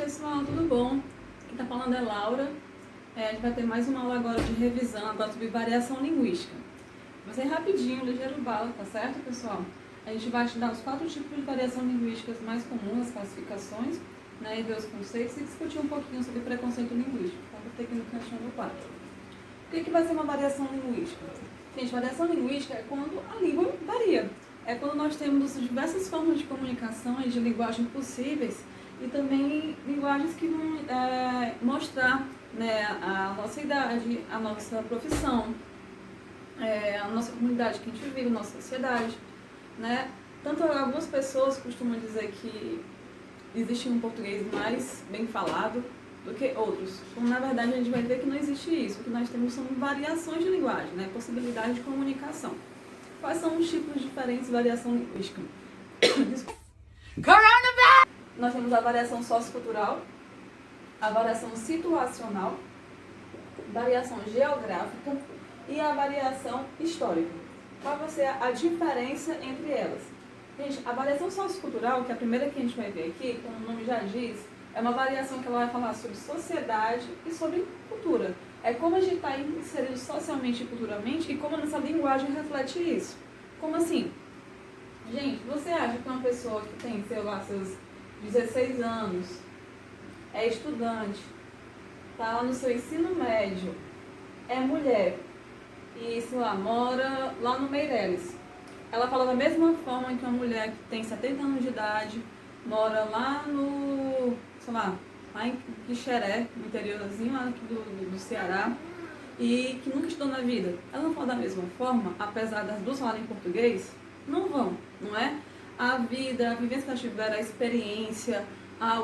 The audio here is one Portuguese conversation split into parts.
pessoal, tudo bom? Quem tá falando é Laura. A gente vai ter mais uma aula agora de revisão, agora sobre variação linguística. Vai ser rapidinho, ligeiro bala, tá certo, pessoal? A gente vai estudar os 4 tipos de variação linguísticas mais comuns, as classificações, né, e ver os conceitos e discutir um pouquinho sobre preconceito linguístico. Então, vou ter aqui no cantinho do quadro. O que vai ser uma variação linguística? Gente, variação linguística é quando a língua varia. É quando nós temos diversas formas de comunicação e de linguagem possíveis e também linguagens que vão mostrar, né, a nossa idade, a nossa profissão, a nossa comunidade que a gente vive, a nossa sociedade, né? Tanto algumas pessoas costumam dizer que existe um português mais bem falado do que outros. Como na verdade a gente vai ver que não existe isso. O que nós temos são variações de linguagem, né? Possibilidade de comunicação. Quais são os tipos diferentes de variação linguística? Nós temos a variação sociocultural, a variação situacional, variação geográfica e a variação histórica. Qual vai ser a diferença entre elas? Gente, a variação sociocultural, que é a primeira que a gente vai ver aqui, como o nome já diz, é uma variação que ela vai falar sobre sociedade e sobre cultura. É como a gente está inserido socialmente e culturalmente e como a nossa linguagem reflete isso. Como assim? Gente, você acha que uma pessoa que tem, sei lá, seus 16 anos, é estudante, está lá no seu ensino médio, é mulher e, sei lá, mora lá no Meireles. Ela fala da mesma forma que uma mulher que tem 70 anos de idade, mora lá no, sei lá em Quixeré, no interiorzinho lá aqui do Ceará, e que nunca estudou na vida. Ela não fala da mesma forma, apesar das duas falarem português? Não vão, não é? A vida, a vivência que ela tiver, a experiência,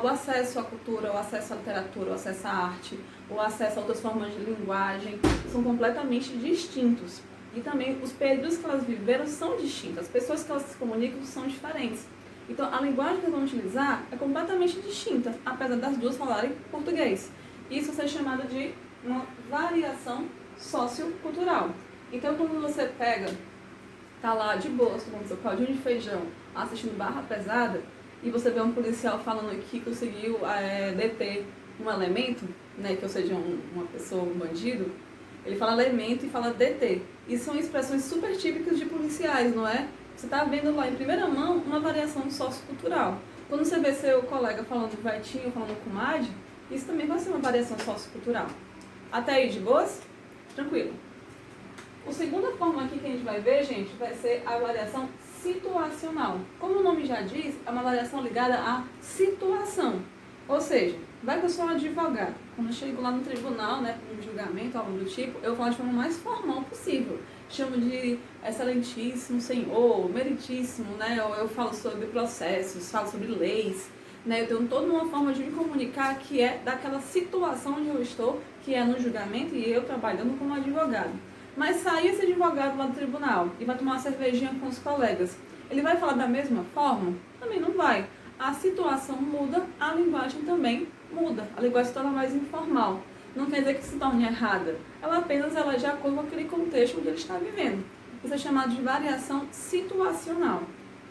o acesso à cultura, o acesso à literatura, o acesso à arte, o acesso a outras formas de linguagem, são completamente distintos. E também os períodos que elas viveram são distintos, as pessoas que elas se comunicam são diferentes. Então, a linguagem que eles vão utilizar é completamente distinta, apesar das duas falarem português. Isso vai ser chamado de uma variação sociocultural. Então, quando você pega, tá lá de boa, tomando seu caldinho de feijão, assistindo Barra Pesada, e você vê um policial falando que conseguiu deter um elemento, né, que ou seja, uma pessoa, um bandido, ele fala elemento e fala deter. E são expressões super típicas de policiais, não é? Você está vendo lá em primeira mão uma variação sociocultural. Quando você vê seu colega falando vaitinho, falando comadre, isso também vai ser uma variação sociocultural. Até aí, de boas? Tranquilo. A segunda forma aqui que a gente vai ver, gente, vai ser a variação situacional. Como o nome já diz, é uma variação ligada à situação. Ou seja, vai que eu sou um advogado. Quando eu chego lá no tribunal, né, para um julgamento, algo do tipo, eu falo de forma mais formal possível. Chamo de excelentíssimo senhor, meritíssimo, né? Ou eu falo sobre processos, falo sobre leis, né? Eu tenho toda uma forma de me comunicar que é daquela situação onde eu estou, que é no julgamento e eu trabalhando como advogado. Mas sair esse advogado lá do tribunal e vai tomar uma cervejinha com os colegas, ele vai falar da mesma forma? Também não vai. A situação muda, a linguagem também muda. A linguagem se torna mais informal. Não quer dizer que se torne errada. Ela apenas de acordo com aquele contexto onde ele está vivendo. Isso é chamado de variação situacional.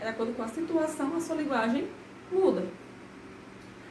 De acordo com a situação, a sua linguagem muda.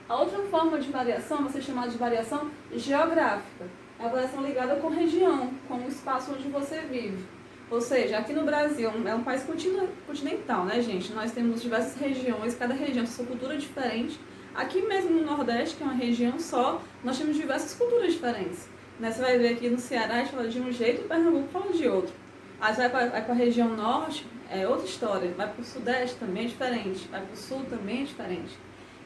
A outra forma de variação vai ser chamada de variação geográfica. É a variação ligada com região, com o espaço onde você vive. Ou seja, aqui no Brasil é um país continental, né, gente? Nós temos diversas regiões, cada região tem sua cultura diferente. Aqui mesmo no Nordeste, que é uma região só, nós temos diversas culturas diferentes. Né? Você vai ver aqui no Ceará, a gente fala de um jeito e o Pernambuco fala de outro. Aí você vai para a região Norte, é outra história. Vai para o Sudeste, também é diferente. Vai para o Sul, também é diferente.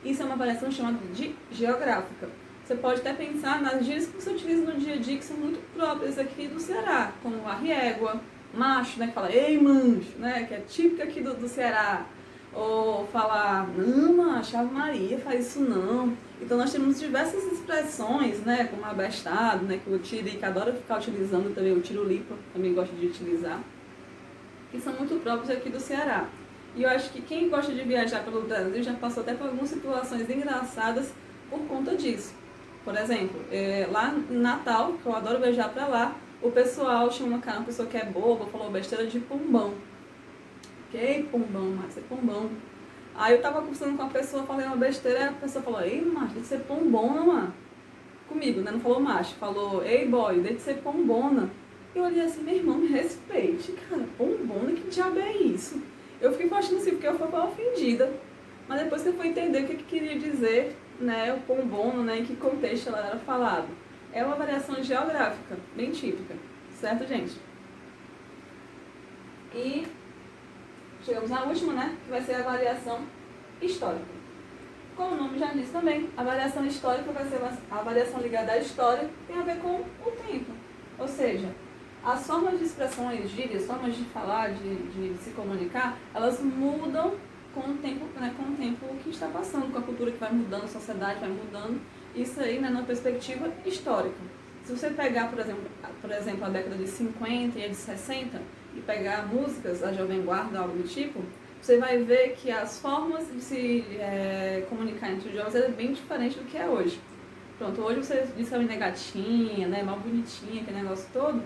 Isso é uma variação chamada de geográfica. Você pode até pensar nas gírias que você utiliza no dia a dia, que são muito próprias aqui do Ceará, como a riégua, macho, né, que fala ei mancho, né, que é típica aqui do Ceará. Ou falar, não, macho, Ave Maria, faz isso não. Então nós temos diversas expressões, né, como abestado, né, que o Tirica adora ficar utilizando também, o Tirulipa também gosta de utilizar, que são muito próprios aqui do Ceará. E eu acho que quem gosta de viajar pelo Brasil já passou até por algumas situações engraçadas por conta disso. Por exemplo, lá em Natal, que eu adoro viajar pra lá, o pessoal chama uma pessoa que é boba, falou besteira de pombão. Ok, pombão, mas é pombão. Aí eu tava conversando com a pessoa, falei uma besteira, aí a pessoa falou, ei, macho, deixa de ser pombona, mano. Comigo, né? Não falou macho, falou, ei, boy, deixa de ser pombona. Eu olhei assim, meu irmão, me respeite, cara, pombona, que diabo é isso? Eu fiquei achando assim, porque eu fui ofendida. Mas depois que eu fui entender o que queria dizer, né, o pombono, né, em que contexto ela era falado. É uma variação geográfica, bem típica, certo, gente? E chegamos na última, né, que vai ser a variação histórica. Como o nome já diz também, a variação histórica vai ser a variação ligada à história, tem a ver com o tempo. Ou seja, as formas de expressões, gírias, formas de falar, de se comunicar, elas mudam com o tempo, né, com o tempo que está passando, com a cultura que vai mudando, a sociedade vai mudando. Isso aí, né, numa perspectiva histórica. Se você pegar, por exemplo, a década de 50 e a de 60 e pegar músicas da Jovem Guarda, algo do tipo, você vai ver que as formas de se comunicar entre os jovens é bem diferente do que é hoje. Pronto, hoje você diz que a menina é gatinha, né, mal bonitinha, aquele negócio todo.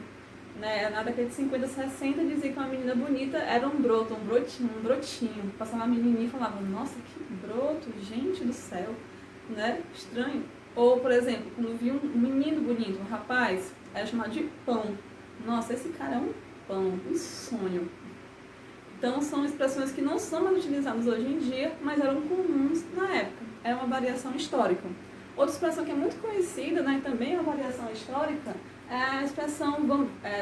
Né, na década de 50, 60 dizia que uma menina bonita era um broto, um brotinho. Passava uma menininha e falava, nossa, que broto, gente do céu, né, estranho. Ou, por exemplo, quando via um menino bonito, um rapaz, era chamado de pão. Nossa, esse cara é um pão, um sonho. Então, são expressões que não são mais utilizadas hoje em dia, mas eram comuns na época. É uma variação histórica. Outra expressão que é muito conhecida, né, também é uma variação histórica, é a expressão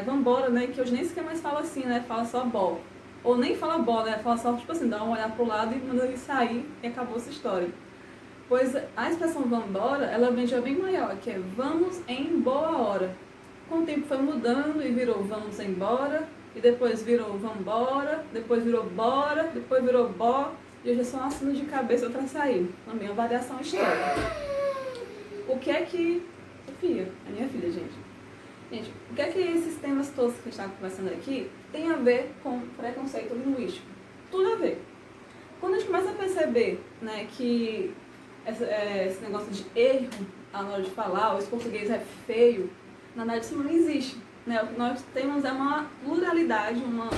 vambora, né, que hoje nem sequer mais fala assim, né, fala só bó. Ou nem fala bó, né, fala só, tipo assim, dá uma olhada pro lado e manda ele sair e acabou essa história. Pois a expressão vambora, ela vem já bem maior, que é vamos em boa hora. Com o tempo foi mudando e virou vamos embora, e depois virou vambora, depois virou bora, depois virou bó, e hoje é só um assino de cabeça para sair. Também é uma variação histórica. O que é que... Sofia, é minha filha, gente. Gente, o que é que esses temas todos que a gente está conversando aqui tem a ver com preconceito linguístico? Tudo a ver. Quando a gente começa a perceber, né, que esse negócio de erro na hora de falar, ou esse português é feio, na verdade isso não existe. Né? O que nós temos é uma pluralidade, uma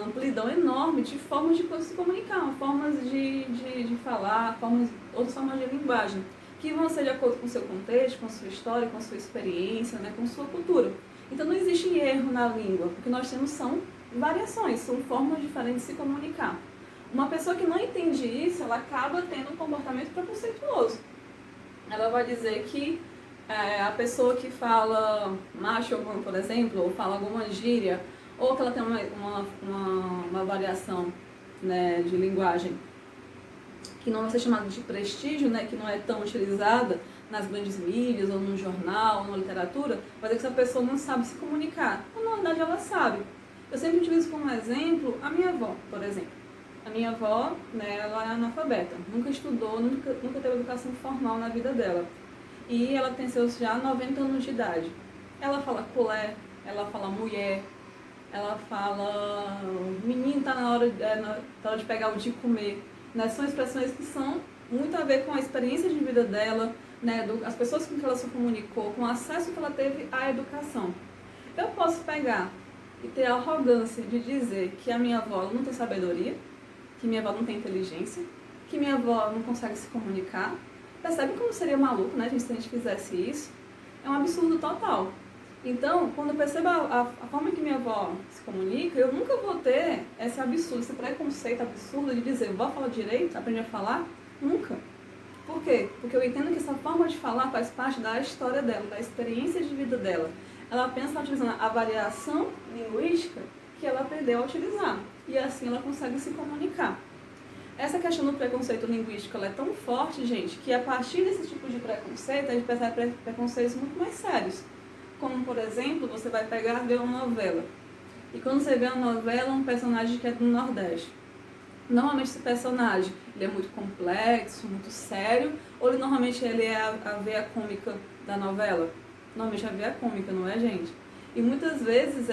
amplidão enorme de formas de se comunicar, formas de falar, outras formas de linguagem, que vão ser de acordo com o seu contexto, com a sua história, com a sua experiência, né, com a sua cultura. Então não existe erro na língua, o que nós temos são variações, são formas diferentes de se comunicar. Uma pessoa que não entende isso, ela acaba tendo um comportamento preconceituoso. Ela vai dizer que a pessoa que fala macho, por exemplo, ou fala alguma gíria, ou que ela tem uma variação, né, de linguagem que não vai ser chamada de prestígio, né, que não é tão utilizada nas grandes mídias, ou no jornal, ou na literatura, vai dizer que essa pessoa não sabe se comunicar. Então, na verdade, ela sabe. Eu sempre utilizo como exemplo a minha avó, por exemplo. A minha avó, né, ela é analfabeta, nunca estudou, nunca teve educação formal na vida dela. E ela tem seus já 90 anos de idade. Ela fala colher, ela fala mulher, ela fala menino, tá na hora de pegar o de comer. Né? São expressões que são muito a ver com a experiência de vida dela, né? As pessoas com que ela se comunicou, com o acesso que ela teve à educação. Eu posso pegar e ter a arrogância de dizer que a minha avó não tem sabedoria, que minha avó não tem inteligência, que minha avó não consegue se comunicar. Percebe como seria maluco, né, gente, se a gente fizesse isso? É um absurdo total. Então, quando eu percebo a forma que minha avó se comunica, eu nunca vou ter esse absurdo, esse preconceito absurdo de dizer, vó fala direito, aprende a falar? Nunca. Por quê? Porque eu entendo que essa forma de falar faz parte da história dela, da experiência de vida dela. Ela apenas está utilizando a variação linguística que ela aprendeu a utilizar. E assim ela consegue se comunicar. Essa questão do preconceito linguístico ela é tão forte, gente, que a partir desse tipo de preconceito, a gente percebe preconceitos muito mais sérios. Como, por exemplo, você vai pegar e ver uma novela. E quando você vê uma novela, um personagem que é do Nordeste. Normalmente esse personagem ele é muito complexo, muito sério, ou normalmente ele é a veia cômica da novela? Normalmente é a veia cômica, não é, gente? E muitas vezes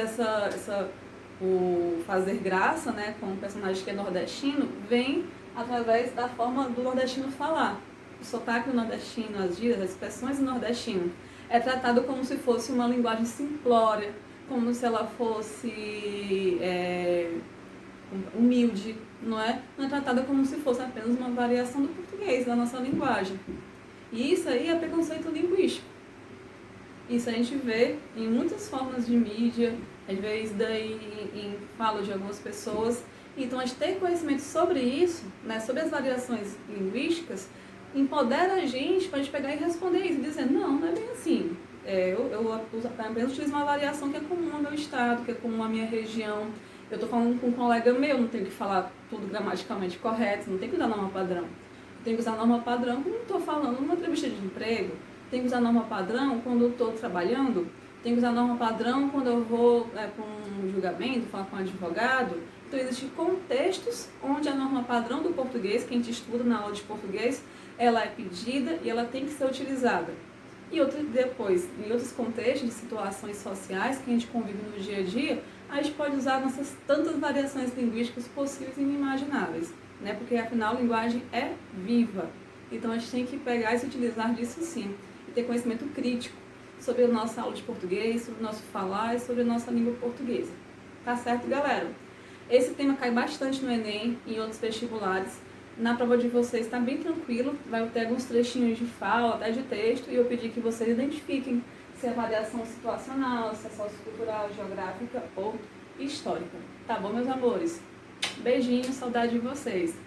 o fazer graça, né, com um personagem que é nordestino, vem através da forma do nordestino falar. O sotaque do nordestino, as gírias, as expressões do nordestino. É tratado como se fosse uma linguagem simplória, como se ela fosse humilde, não é tratada como se fosse apenas uma variação do português, da nossa linguagem. E isso aí é preconceito linguístico. Isso a gente vê em muitas formas de mídia, às vezes daí em fala de algumas pessoas. Então, a gente ter conhecimento sobre isso, né, sobre as variações linguísticas, empodera a gente para a gente pegar e responder isso, e dizer, não é bem assim. Eu apenas utilizo uma variação que é comum ao meu estado, que é comum à minha região. Eu estou falando com um colega meu, não tenho que falar tudo gramaticalmente correto, não tenho que usar norma padrão. Tenho que usar norma padrão quando estou falando numa entrevista de emprego, tenho que usar norma padrão quando eu estou trabalhando, tenho que usar norma padrão quando eu vou para um julgamento, falar com um advogado. Então, existem contextos onde a norma padrão do português, que a gente estuda na aula de português, ela é pedida e ela tem que ser utilizada. E depois, em outros contextos de situações sociais que a gente convive no dia a dia, a gente pode usar nossas tantas variações linguísticas possíveis e inimagináveis, né? Porque, afinal, a linguagem é viva. Então, a gente tem que pegar e se utilizar disso sim, e ter conhecimento crítico sobre a nossa aula de português, sobre o nosso falar e sobre a nossa língua portuguesa. Tá certo, galera? Esse tema cai bastante no Enem e em outros vestibulares. Na prova de vocês está bem tranquilo, vai ter alguns trechinhos de fala, até de texto, e eu pedi que vocês identifiquem se é variação situacional, se é sociocultural, geográfica ou histórica. Tá bom, meus amores? Beijinho, saudade de vocês!